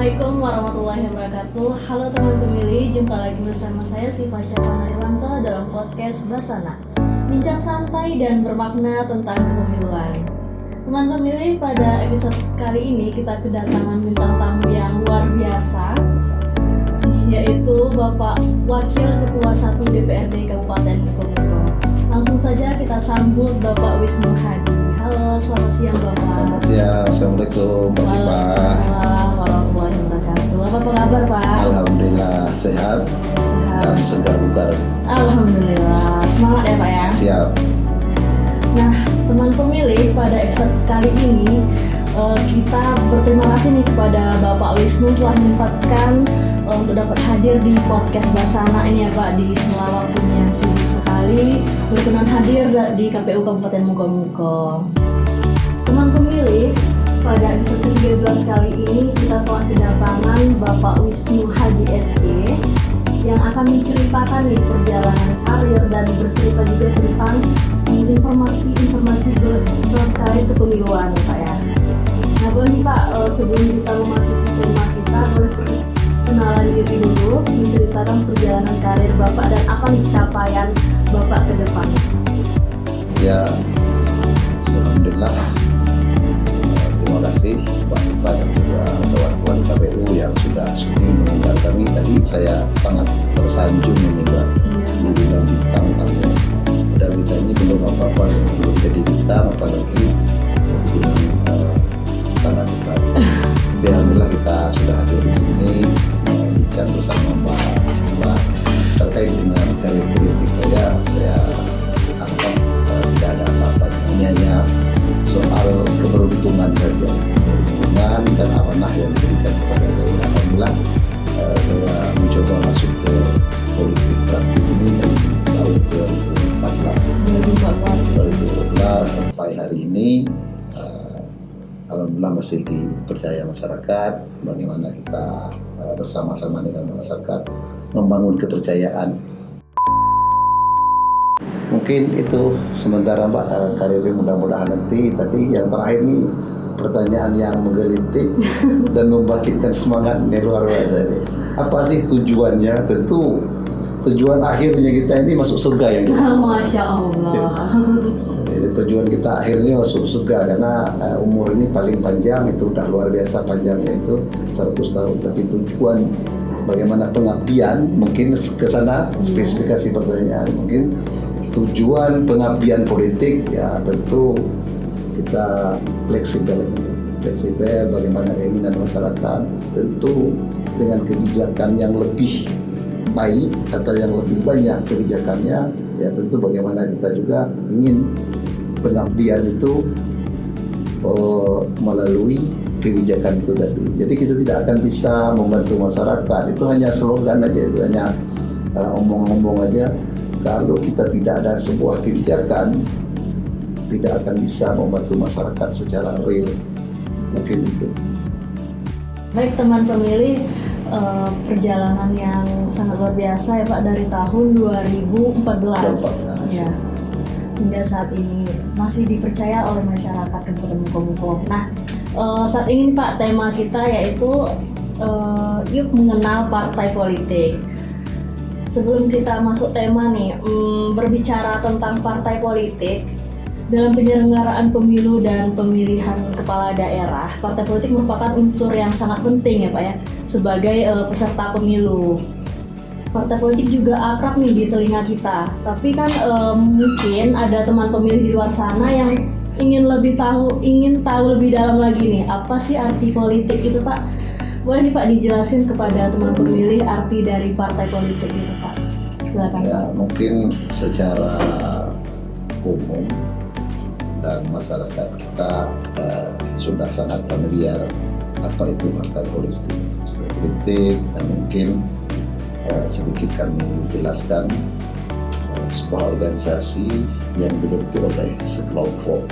Assalamualaikum warahmatullahi wabarakatuh. Halo teman pemilih, jumpa lagi bersama saya Siva Syafana Irwanto dalam podcast Basana, bincang santai dan bermakna tentang kepemiluan. Teman pemilih, pada episode kali ini kita kedatangan bintang tamu yang luar biasa, yaitu Bapak Wakil Ketua 1 DPRD Kabupaten Mukomuko. Langsung saja kita sambut Bapak Wisnu Hadi. Halo, selamat siang Bapak. Selamat siang, Assalamualaikum Mbak Siva. Waalaikumsalam warahmatullahi wabarakatuh. Apa kabar Pak? Alhamdulillah sehat dan segar bugar. Alhamdulillah, semangat ya Pak ya. Siap. Nah, teman pemilih, pada episode kali ini kita berterima kasih nih kepada Bapak Wisnu telah menyempatkan untuk dapat hadir di podcast Basana ini ya Pak, di sela waktunya sibuk sekali berkenan hadir di KPU Kabupaten Mukomuko. Teman pemilih, pada episode 13 kali ini kita telah kedatangan Bapak Wisnu Hadi SE yang akan menceritakan nih perjalanan karir dan bercerita juga tentang informasi terkait kepemiluan ya Pak ya. Nah boleh Pak, sebelum kita memasuki tema kita, boleh kenalan diri dulu, menceritakan perjalanan karir Bapak dan apa nih capaian Bapak ke depan. Ya, alhamdulillah. Terima kasih Mbak Siva dan juga kawan-kawan KPU yang sudah sudi mengundang kami. Tadi saya sangat tersanjung ini Mbak, diundang bintang tamu. Dan kita ini belum apa-apa, belum jadi bintang, apalagi dengan sangat dekat. Alhamdulillah kita sudah hadir di sini bincang bersama Mbak Siva terkait dengan karir politik saya anggap tidak ada apa-apanya. Ini hanya soal keberuntungan saja, keberuntungan dan amanah yang diberikan kepada saya. Alhamdulillah saya mencoba masuk ke politik praktis ini dari tahun 2014 sampai hari ini. Alhamdulillah masih dipercaya masyarakat, bagaimana kita bersama-sama dengan masyarakat membangun kepercayaan. Mungkin itu sementara Mbak, karirnya mudah-mudahan nanti. Tapi yang terakhir nih pertanyaan yang menggelitik dan membangkitkan semangat ini luar biasa ini. Apa sih tujuannya? Tentu tujuan akhirnya kita ini masuk surga ya. Masya Allah. Tujuan kita akhirnya masuk surga karena umur ini paling panjang, itu udah luar biasa panjangnya, itu 100 tahun. Tapi tujuan bagaimana pengabdian, mungkin ke sana spesifikasi pertanyaan. Mungkin tujuan pengabdian politik ya tentu kita fleksibel bagaimana keinginan masyarakat, tentu dengan kebijakan yang lebih baik atau yang lebih banyak kebijakannya, ya tentu bagaimana kita juga ingin pengabdian itu melalui kebijakan itu tadi. Jadi kita tidak akan bisa membantu masyarakat, itu hanya slogan aja, itu hanya omong-omong aja. Kalau kita tidak ada sebuah kebijakan, tidak akan bisa membantu masyarakat secara real. Mungkin itu. Baik teman pemilih, perjalanan yang sangat luar biasa ya Pak, dari tahun 2014 ya, hingga saat ini masih dipercaya oleh masyarakat Kabupaten Mukomuko. Nah, saat ini Pak, tema kita yaitu yuk mengenal partai politik. Sebelum kita masuk tema nih, berbicara tentang partai politik dalam penyelenggaraan pemilu dan pemilihan kepala daerah, partai politik merupakan unsur yang sangat penting ya Pak ya, sebagai peserta pemilu. Partai politik juga akrab nih di telinga kita, tapi kan mungkin ada teman pemilih di luar sana yang ingin tahu lebih dalam lagi nih, apa sih arti politik itu Pak? Boleh nih Pak dijelasin kepada teman pemilih arti dari partai politik itu Pak? Silakan. Ya, mungkin secara umum dan masyarakat kita sudah sangat familiar apa itu partai politik. Dan mungkin sedikit kami jelaskan, sebuah organisasi yang dibentuk oleh sekelompok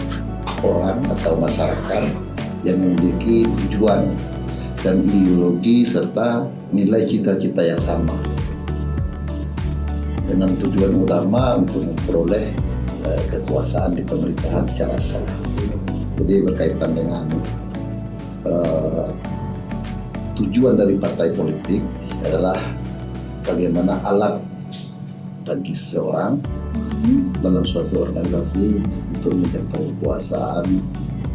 orang atau masyarakat yang memiliki tujuan dan ideologi serta nilai cita-cita yang sama, dengan tujuan utama untuk memperoleh kekuasaan di pemerintahan secara sah. Jadi berkaitan dengan tujuan dari partai politik adalah bagaimana alat bagi seseorang dalam suatu organisasi untuk mencapai kekuasaan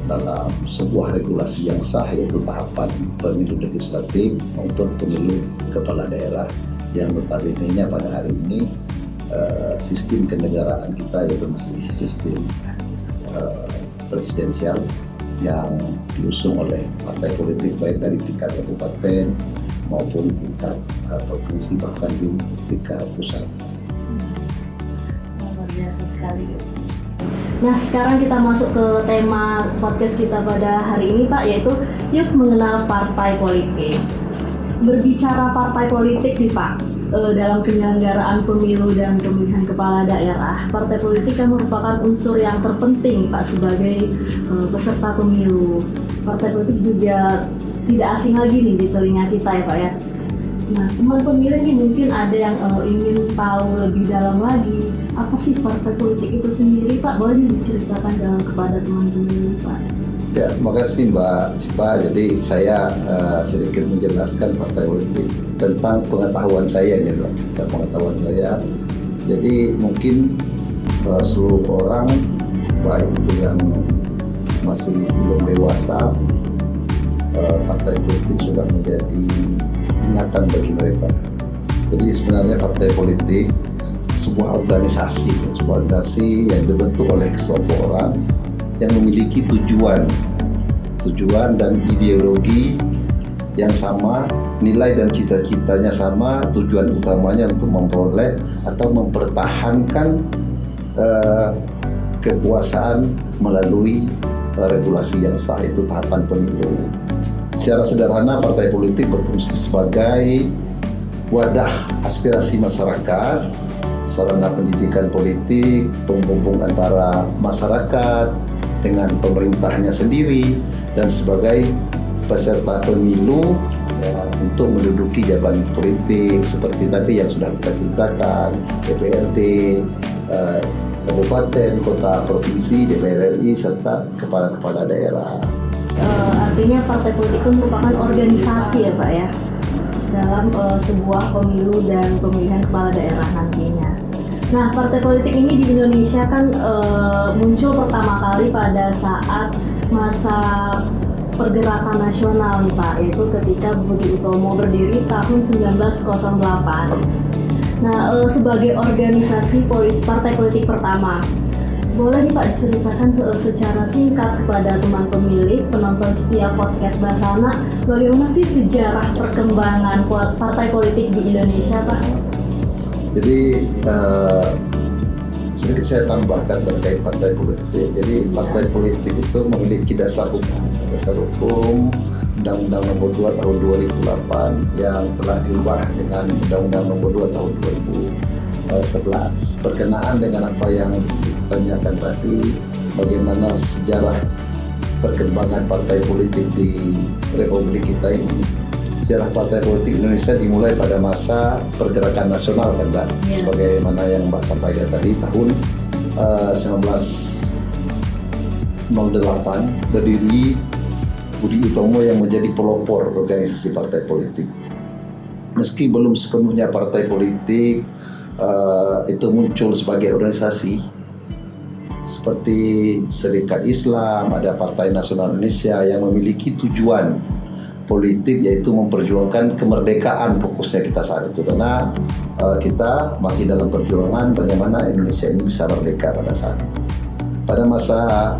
dalam sebuah regulasi yang sah, yaitu tahapan pemilu legislatif maupun pemilu kepala daerah yang notabene-nya pada hari ini sistem kenegaraan kita yaitu masih sistem presidensial yang diusung oleh partai politik baik dari tingkat kabupaten maupun tingkat provinsi, bahkan di tingkat pusat. Luar biasa sekali. Nah, sekarang kita masuk ke tema podcast kita pada hari ini, Pak, yaitu yuk mengenal partai politik. Berbicara partai politik nih, Pak, dalam penyelenggaraan pemilu dan pemilihan kepala daerah, partai politik kan merupakan unsur yang terpenting, Pak, sebagai peserta pemilu. Partai politik juga tidak asing lagi nih di telinga kita ya, Pak ya. Nah, teman pemilih nih mungkin ada yang ingin tahu lebih dalam lagi, apa sih partai politik itu sendiri, Pak? Boleh diceritakan kepada teman pemilih, Pak? Ya, makasih Mbak Sipa. Jadi saya sedikit menjelaskan partai politik tentang pengetahuan saya ini, Mbak. Tentang pengetahuan saya. Jadi mungkin seluruh orang, baik itu yang masih belum dewasa, partai politik sudah menjadi ingatan bagi mereka. Jadi sebenarnya partai politik sebuah organisasi yang dibentuk oleh sekelompok orang yang memiliki tujuan dan ideologi yang sama, nilai dan cita-citanya sama, tujuan utamanya untuk memperoleh atau mempertahankan kekuasaan melalui regulasi yang sah, itu tahapan pemilu. Secara sederhana, partai politik berfungsi sebagai wadah aspirasi masyarakat, sarana pendidikan politik, penghubung antara masyarakat dengan pemerintahnya sendiri, dan sebagai peserta pemilu ya, untuk menduduki jabatan politik seperti tadi yang sudah kita ceritakan, DPRD, kabupaten, kota, provinsi, DPR RI, serta kepala-kepala daerah. Artinya partai politik itu merupakan organisasi ya, Pak ya, dalam sebuah pemilu dan pemilihan kepala daerah nantinya. Nah, partai politik ini di Indonesia kan muncul pertama kali pada saat masa pergerakan nasional nih, Pak, yaitu ketika Budi Utomo berdiri tahun 1908. Nah, sebagai organisasi partai politik pertama, boleh nih Pak diceritakan secara singkat kepada teman pemilih, penonton setia podcast Basana, bagaimana sih sejarah perkembangan partai politik di Indonesia, Pak? Jadi sedikit saya tambahkan terkait partai politik. Jadi partai politik itu memiliki dasar hukum Undang-Undang Nomor 2 Tahun 2008 yang telah diubah dengan Undang-Undang Nomor 2 Tahun 2011. Berkenaan dengan apa yang ditanyakan tadi, bagaimana sejarah perkembangan partai politik di Republik kita ini. Sejarah partai politik Indonesia dimulai pada masa pergerakan nasional kan, Mbak, sebagaimana yang Mbak sampaikan tadi, tahun 1908 berdiri Budi Utomo yang menjadi pelopor organisasi partai politik. Meski belum sepenuhnya partai politik itu muncul sebagai organisasi, seperti Serikat Islam, ada Partai Nasional Indonesia yang memiliki tujuan politik, yaitu memperjuangkan kemerdekaan fokusnya kita saat itu, karena kita masih dalam perjuangan bagaimana Indonesia ini bisa merdeka pada saat itu. Pada masa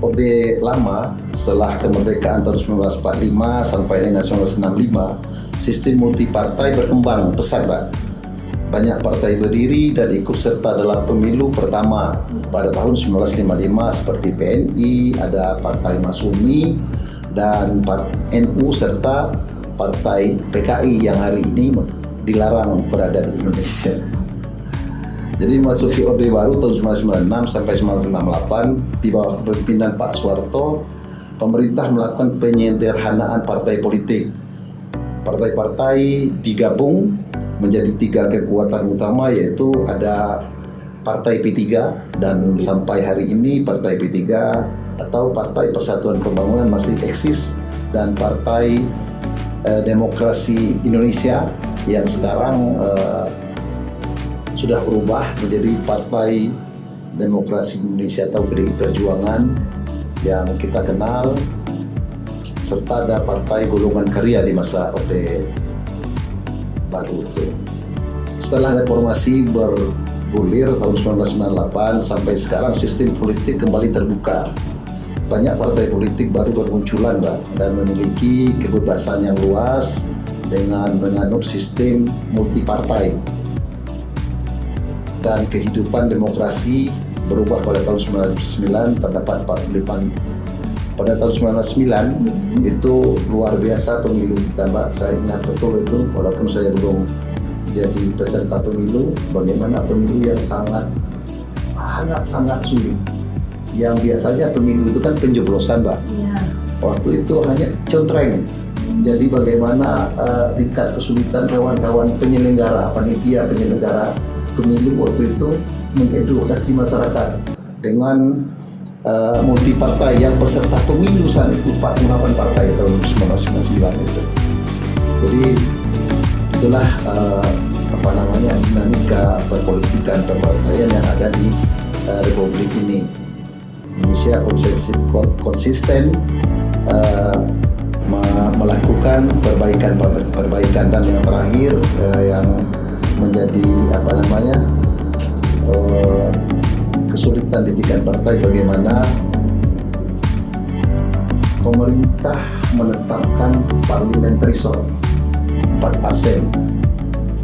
Orde Lama, setelah kemerdekaan tahun 1945 sampai dengan 1965, sistem multipartai berkembang pesat, Pak. Banyak partai berdiri dan ikut serta dalam pemilu pertama pada tahun 1955 seperti PNI, ada Partai Masyumi, dan NU serta Partai PKI yang hari ini dilarang berada di Indonesia. Jadi masuki Orde Baru tahun 1996 sampai 1968 di bawah kepemimpinan Pak Soeharto, pemerintah melakukan penyederhanaan partai politik. Partai-partai digabung menjadi 3 kekuatan utama, yaitu ada Partai P3 dan sampai hari ini Partai P3 atau Partai Persatuan Pembangunan masih eksis, dan Partai demokrasi Indonesia yang sekarang sudah berubah menjadi Partai Demokrasi Indonesia atau PDI Perjuangan yang kita kenal, serta ada Partai Golongan Karya di masa Orde Baru itu. Setelah reformasi bergulir tahun 1998 sampai sekarang, sistem politik kembali terbuka. Banyak partai politik baru bermunculan, Mbak, dan memiliki kebebasan yang luas dengan menganut sistem multipartai. Dan kehidupan demokrasi berubah pada tahun 99, terdapat 45. Pada tahun 99 itu luar biasa pemilu kita, Mbak. Saya ingat betul itu, walaupun saya belum jadi peserta pemilu, bagaimana pemilu yang sangat sulit. Yang biasanya pemilu itu kan pencoblosan, Mbak. Iya. Waktu itu hanya contreng. Jadi bagaimana tingkat kesulitan kawan-kawan penyelenggara, panitia penyelenggara pemilu waktu itu mengedukasi masyarakat dengan multipartai yang peserta pemilu saat itu 48 partai tahun 1999 itu. Jadi itulah dinamika perpolitikan perpartaian yang ada di Republik ini. Indonesia konsisten melakukan perbaikan dan yang terakhir yang menjadi kesulitan didikan partai, bagaimana pemerintah menetapkan parliamentary threshold 4%.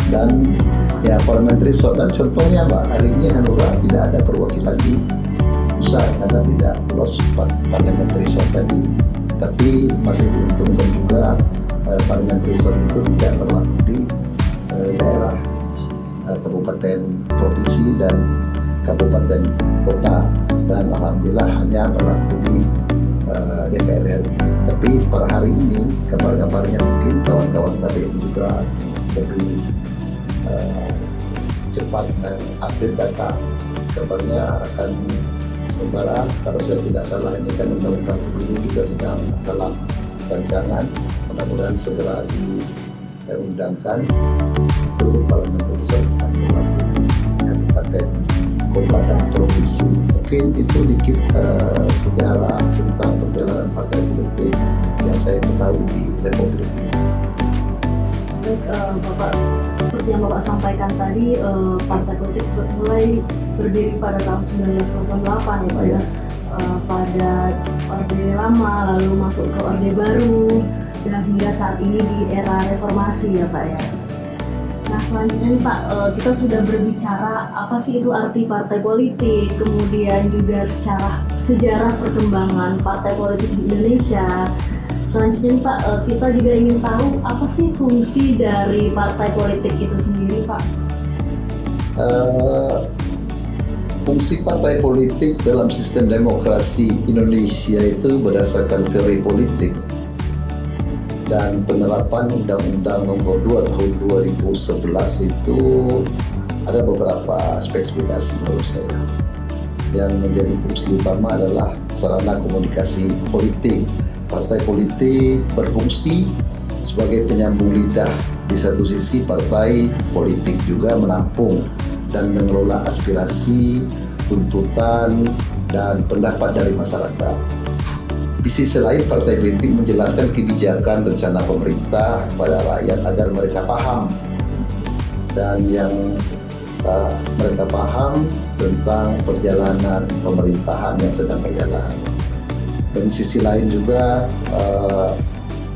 Dan ya parliamentary threshold, dan contohnya, Mbak, hari ini Hanura tidak ada perwakilan di pusat karena tidak lolos parliamentary threshold tadi. Tapi masih diuntungkan juga parliamentary threshold itu tidak berlaku di daerah kabupaten, provinsi, dan kabupaten kota, dan alhamdulillah hanya berlaku di DPR RI. Tapi per hari ini kabar-kabarnya mungkin kawan-kawan KPU juga lebih cepat update data. Kabarnya akan sementara, kalau saya tidak salah, ini kan undang-undang pemilu juga sedang dalam rancangan, mudah-mudahan segera diundangkan. Itu parliamentary threshold kabupaten, kota, dan provinsi. Mungkin itu dikit sejarah tentang perjalanan partai politik yang saya ketahui di Republik ini. Baik, Bapak, seperti yang Bapak sampaikan tadi, partai politik mulai berdiri pada tahun 1908 ya, Pak. Iya. Pada Orde Lama, lalu masuk ke Orde Baru, dan hingga saat ini di era reformasi ya, Pak ya. Nah, selanjutnya nih, Pak, kita sudah berbicara apa sih itu arti partai politik, kemudian juga secara sejarah perkembangan partai politik di Indonesia. Selanjutnya nih, Pak, kita juga ingin tahu apa sih fungsi dari partai politik itu sendiri, Pak? Fungsi partai politik dalam sistem demokrasi Indonesia itu berdasarkan teori politik dan penerapan Undang-Undang Nomor 2 Tahun 2011 itu ada beberapa aspek spesifikasi menurut saya. Yang menjadi fungsi utama adalah sarana komunikasi politik. Partai politik berfungsi sebagai penyambung lidah. Di satu sisi partai politik juga menampung dan mengelola aspirasi, tuntutan, dan pendapat dari masyarakat. Di sisi lain, partai politik menjelaskan kebijakan rencana pemerintah kepada rakyat agar mereka paham, dan yang mereka paham tentang perjalanan pemerintahan yang sedang berjalan. Dan sisi lain juga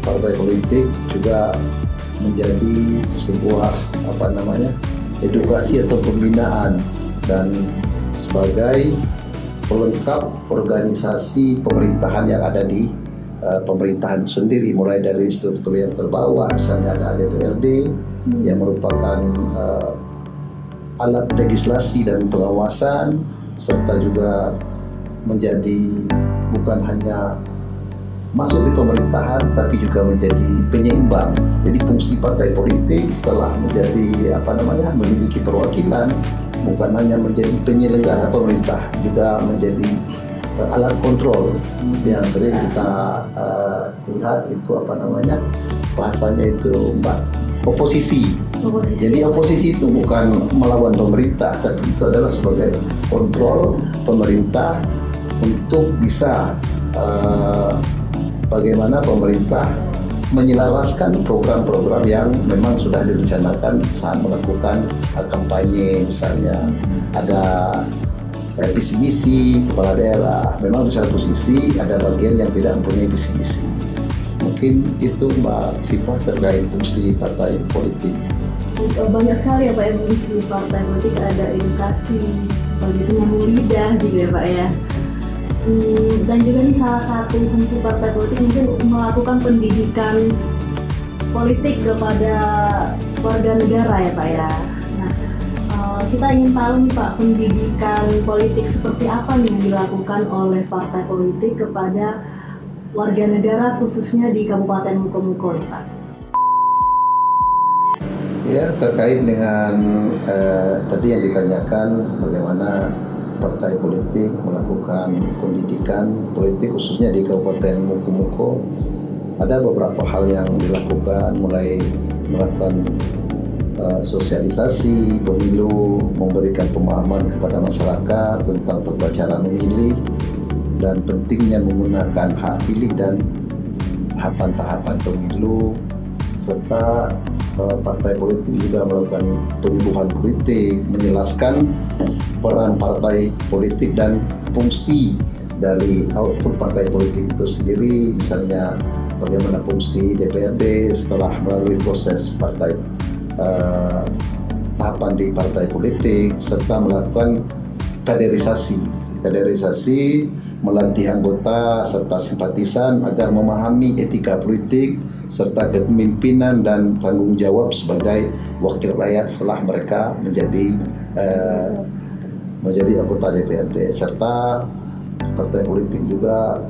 partai politik juga menjadi sebuah edukasi atau pembinaan dan sebagai pelengkap organisasi pemerintahan yang ada di pemerintahan sendiri, mulai dari struktur yang terbawah, misalnya ada DPRD yang merupakan alat legislasi dan pengawasan, serta juga menjadi bukan hanya masuk di pemerintahan tapi juga menjadi penyeimbang. Jadi fungsi partai politik setelah menjadi memiliki perwakilan, bukan hanya menjadi penyelenggara pemerintah, juga menjadi alat kontrol yang sering kita lihat itu bahasanya itu Mbak, oposisi. Jadi oposisi itu bukan melawan pemerintah, tapi itu adalah sebagai kontrol pemerintah untuk bisa bagaimana pemerintah menyelaraskan program-program yang memang sudah direncanakan saat melakukan kampanye. Misalnya ada visi misi kepala daerah, memang di satu sisi ada bagian yang tidak mempunyai visi misi. Mungkin itu Mbak Sipa terkait fungsi partai politik. Banyak sekali ya Pak yang mengisi partai politik, ada edukasi sebagai penyambung lidah gitu ya Pak ya. Dan juga nih salah satu fungsi partai politik mungkin melakukan pendidikan politik kepada warga negara ya Pak ya. Nah, kita ingin tahu nih Pak, pendidikan politik seperti apa nih yang dilakukan oleh partai politik kepada warga negara khususnya di Kabupaten Mukomuko nih Pak. Ya, terkait dengan tadi yang ditanyakan bagaimana partai politik melakukan pendidikan politik khususnya di Kabupaten Mukomuko, ada beberapa hal yang dilakukan, mulai melakukan sosialisasi pemilu, memberikan pemahaman kepada masyarakat tentang tata cara memilih dan pentingnya menggunakan hak pilih dan tahapan-tahapan pemilu, serta partai politik juga melakukan penyuluhan politik, menjelaskan peran partai politik dan fungsi dari output partai politik itu sendiri, misalnya bagaimana fungsi DPRD setelah melalui proses tahapan di partai politik, serta melakukan kaderisasi, melatih anggota serta simpatisan agar memahami etika politik serta kepemimpinan dan tanggung jawab sebagai wakil rakyat setelah mereka menjadi anggota DPRD, serta partai politik juga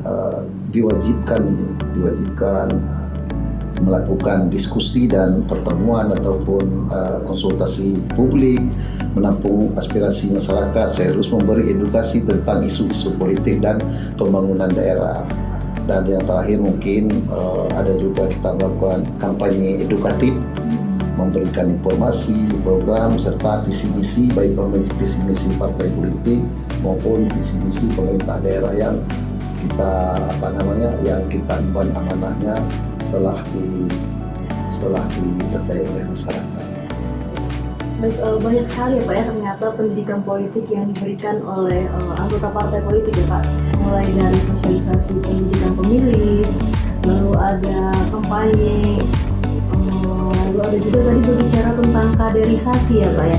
diwajibkan melakukan diskusi dan pertemuan ataupun konsultasi publik, menampung aspirasi masyarakat, serius memberi edukasi tentang isu-isu politik dan pembangunan daerah. Dan yang terakhir mungkin ada juga kita melakukan kampanye edukatif, memberikan informasi, program, serta visi misi baik visi misi partai politik maupun visi misi pemerintah daerah yang kita emban amanahnya setelah dipercaya oleh masyarakat. Baik, banyak sekali ya Pak ya ternyata pendidikan politik yang diberikan oleh anggota partai politik ya Pak, mulai dari sosialisasi pendidikan pemilih, lalu ada kampanye, lalu ada juga tadi berbicara tentang kaderisasi ya Pak ya.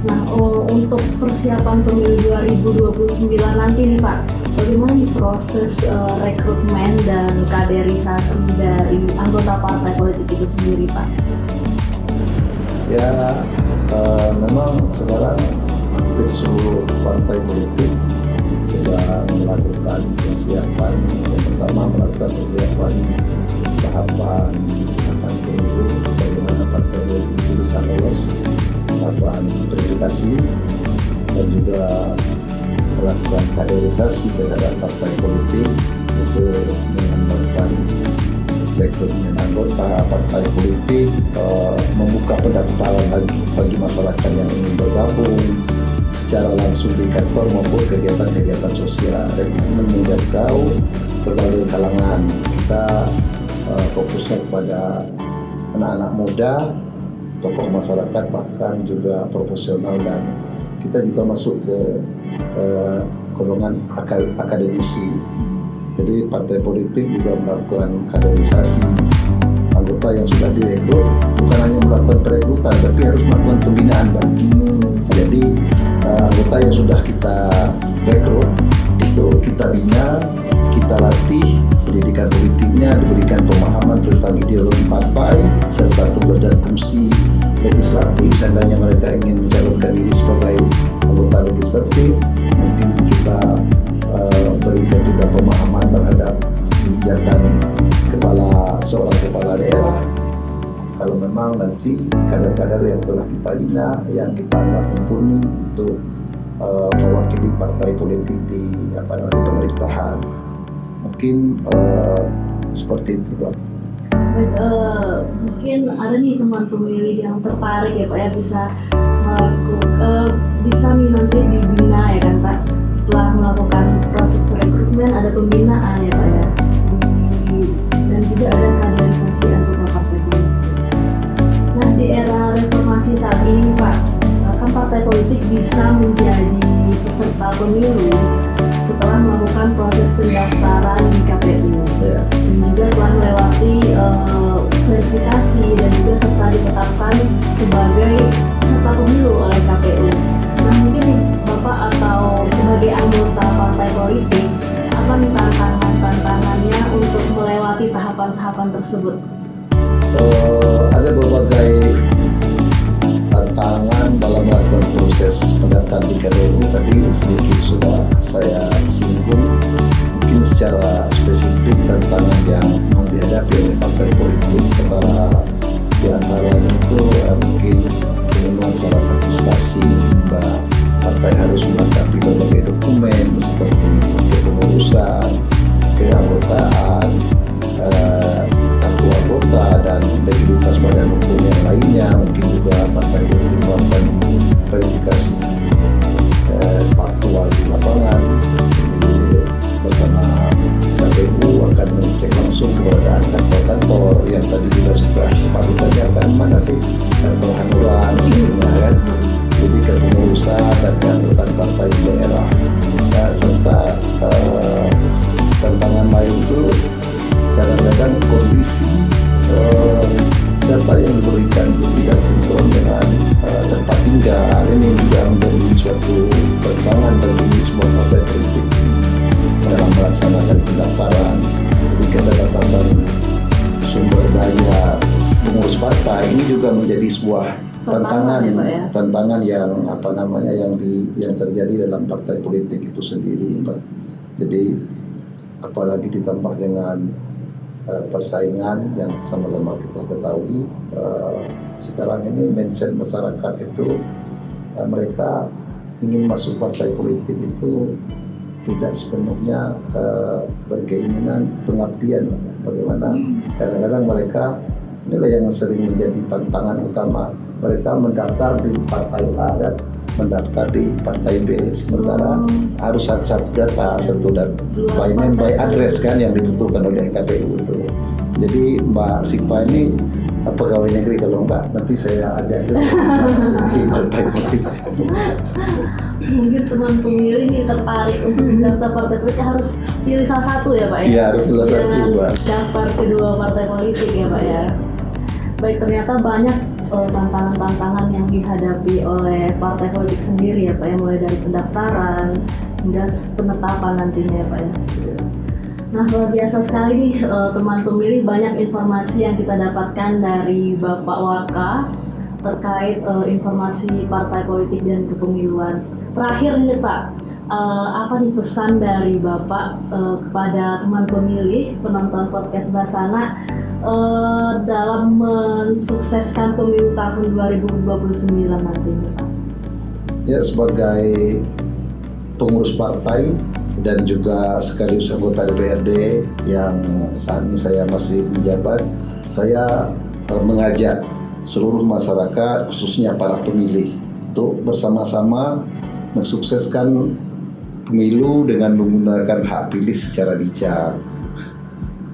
Nah, untuk persiapan pemilu 2029 nanti nih Pak, bagaimana nih proses rekrutmen dan kaderisasi dari anggota partai politik itu sendiri Pak? Ya, memang sekarang hampir seluruh partai politik sedang melakukan persiapan. Yang pertama melakukan persiapan tahapan pemilu, bagaimana partai politik itu bisa lolos tahapan verifikasi, dan juga melakukan kaderisasi terhadap partai politik itu dengan melakukan rekrutmen anggota partai politik, membuka pendaftaran bagi masyarakat yang ingin bergabung secara langsung di kantor maupun kegiatan-kegiatan sosial, rekrutmen menjangkau berbagai kalangan. Kita fokusnya kepada anak-anak muda, tokoh masyarakat, bahkan juga profesional, dan kita juga masuk ke golongan akademisi. Jadi partai politik juga melakukan kaderisasi anggota yang sudah direkrut, bukan hanya melakukan perekrutan tapi harus melakukan pembinaan Bang. Jadi anggota yang sudah kita rekrut itu kita bina, kita latih pendidikan politiknya, diberikan pemahaman tentang ideologi partai serta tugas dan fungsi legislatif. Seandainya mereka ingin mencalonkan diri sebagai anggota legislatif, mungkin kita berikan juga pemahaman terhadap kebijakan seorang kepala daerah. Kalau memang nanti kader-kader yang telah kita bina, yang kita anggap mumpuni untuk mewakili partai politik di di pemerintahan. Mungkin seperti itu, Pak. Baik, mungkin ada nih teman pemilih yang tertarik ya Pak ya, bisa nih nanti dibina ya kan Pak, setelah melakukan proses rekrutmen ada pembinaan ya Pak ya, dan juga ada kaderisasi anggota partai politik. Nah di era reformasi saat ini Pak, kan partai politik bisa menjadi peserta pemilu setelah melakukan proses pendaftaran di KPU Ya. dan juga telah melewati verifikasi dan juga serta ditetapkan sebagai peserta pemilu oleh KPU. Nah mungkin Bapak atau sebagai anggota partai politik, apa nih tantangannya untuk melewati tahapan-tahapan tersebut? Ada berbagai tantangan dalam melakukan proses pendaftaran di KPU. Tadi sedikit sudah saya singgung. Mungkin secara spesifik tantangan yang dihadapi oleh partai politik di antaranya itu mungkin pemenuhan syarat administrasi, partai harus melengkapi berbagai dokumen seperti kepengurusan, keanggotaan, kartu anggota dan legalitas badan hukum yang lainnya. Mungkin juga partai politik melakukan verifikasi faktual di lapangan. Bersama KPU akan mengecek langsung keberadaan kantor-kantor yang tadi juga sudah sempat ditanyakan, mana sih kantor hanura misalnya kan. Jadi kepengurusan dan keanggotaan partai di daerah, serta tantangan lain itu kadang-kadang kondisi data yang diberikan tidak sinkron dengan tempat tinggal. Ini juga menjadi suatu pertimbangan bagi sebuah partai politik dalam melaksanakan pendaftaran. Jadi keterbatasan sumber daya pengurus partai ini juga menjadi sebuah tantangan yang terjadi dalam partai politik itu sendiri, Pak. Jadi apalagi ditambah dengan persaingan yang sama-sama kita ketahui, sekarang ini mindset masyarakat itu mereka ingin masuk partai politik itu tidak sepenuhnya berkeinginan pengabdian. Bagaimana kadang-kadang mereka, inilah yang sering menjadi tantangan utama, mereka mendaftar di partai A dan mendaftar di partai B, sementara harus satu data, satu data by name by address kan yang dibutuhkan oleh KPU itu. Jadi Mbak Sipa ini pegawai negeri, kalau enggak nanti saya ajak dulu di partai politik. Mungkin teman pemilih ini tertarik untuk daftar partai politik, harus pilih salah satu ya Pak ya? Iya, harus pilih satu, Pak. Daftar kedua partai politik ya Pak ya. Baik, ternyata banyak tantangan-tantangan yang dihadapi oleh partai politik sendiri ya Pak ya, mulai dari pendaftaran hingga penetapan nantinya ya Pak ya. Nah, luar biasa sekali nih teman pemilih, banyak informasi yang kita dapatkan dari Bapak Waka terkait informasi partai politik dan kepemiluan. Terakhir nih Pak, apa nih pesan dari Bapak kepada teman pemilih, penonton podcast Basana dalam mensukseskan pemilu tahun 2029 nantinya Pak? Ya, sebagai pengurus partai dan juga sekaligus anggota DPRD yang saat ini saya masih menjabat, saya mengajak seluruh masyarakat, khususnya para pemilih, untuk bersama-sama mensukseskan pemilu dengan menggunakan hak pilih secara bijak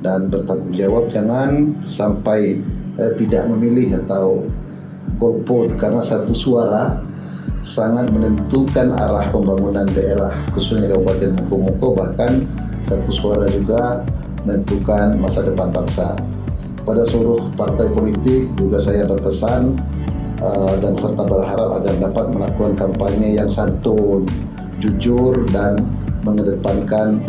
dan bertanggung jawab. Jangan sampai tidak memilih atau golput, karena satu suara sangat menentukan arah pembangunan daerah, khususnya Kabupaten Moko-Moko. Bahkan satu suara juga menentukan masa depan bangsa. Pada seluruh partai politik juga saya berpesan dan serta berharap agar dapat melakukan kampanye yang santun, jujur, dan mengedepankan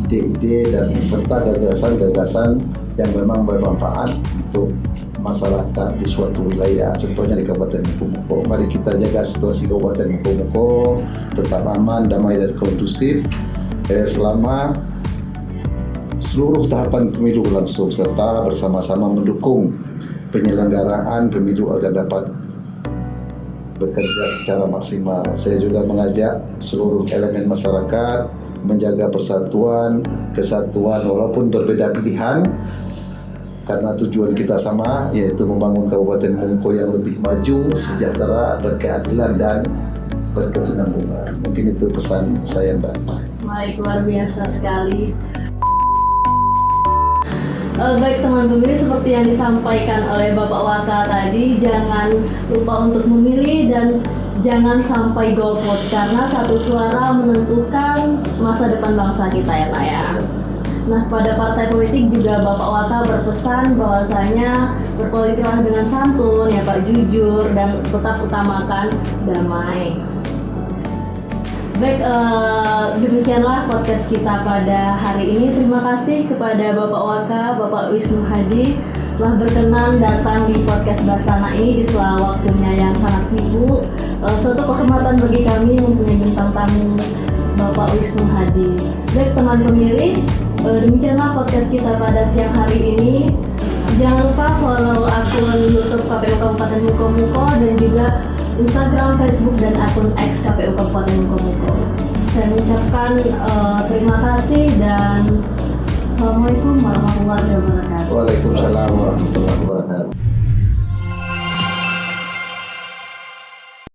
ide-ide dan serta gagasan-gagasan yang memang bermanfaat untuk masyarakat di suatu wilayah, contohnya di Kabupaten Moko-Moko. Mari kita jaga situasi Kabupaten Moko-Moko tetap aman, damai, dan kondusif selama seluruh tahapan pemilu berlangsung, serta bersama-sama mendukung penyelenggaraan pemilu agar dapat bekerja secara maksimal. Saya juga mengajak seluruh elemen masyarakat menjaga persatuan, kesatuan walaupun berbeda pilihan, karena tujuan kita sama, yaitu membangun Kabupaten Mungko yang lebih maju, sejahtera, berkeadilan dan berkesinambungan. Mungkin itu pesan saya, Mbak. Baik, luar biasa sekali. Baik teman pemilih, seperti yang disampaikan oleh Bapak Waka tadi, jangan lupa untuk memilih dan jangan sampai golput, karena satu suara menentukan masa depan bangsa kita ya Pak ya. Nah, pada partai politik juga Bapak Waka berpesan bahwasanya berpolitiklah dengan santun ya Pak, jujur dan tetap utamakan damai. Baik, demikianlah podcast kita pada hari ini. Terima kasih kepada Bapak Waka, Bapak Wisnu Hadi telah berkenan datang di podcast Basana ini di sela waktunya yang sangat sibuk. Suatu kehormatan bagi kami mempunyai bintang tamu Bapak Wisnu Hadi. Baik teman pemilih, demikianlah podcast kita pada siang hari ini. Jangan lupa follow akun YouTube KPU Kabupaten Mungko dan juga Instagram, Facebook, dan akun X KPU Kabupaten Mungko. Saya mengucapkan terima kasih dan Assalamualaikum warahmatullahi wabarakatuh. Waalaikumsalam warahmatullahi wabarakatuh.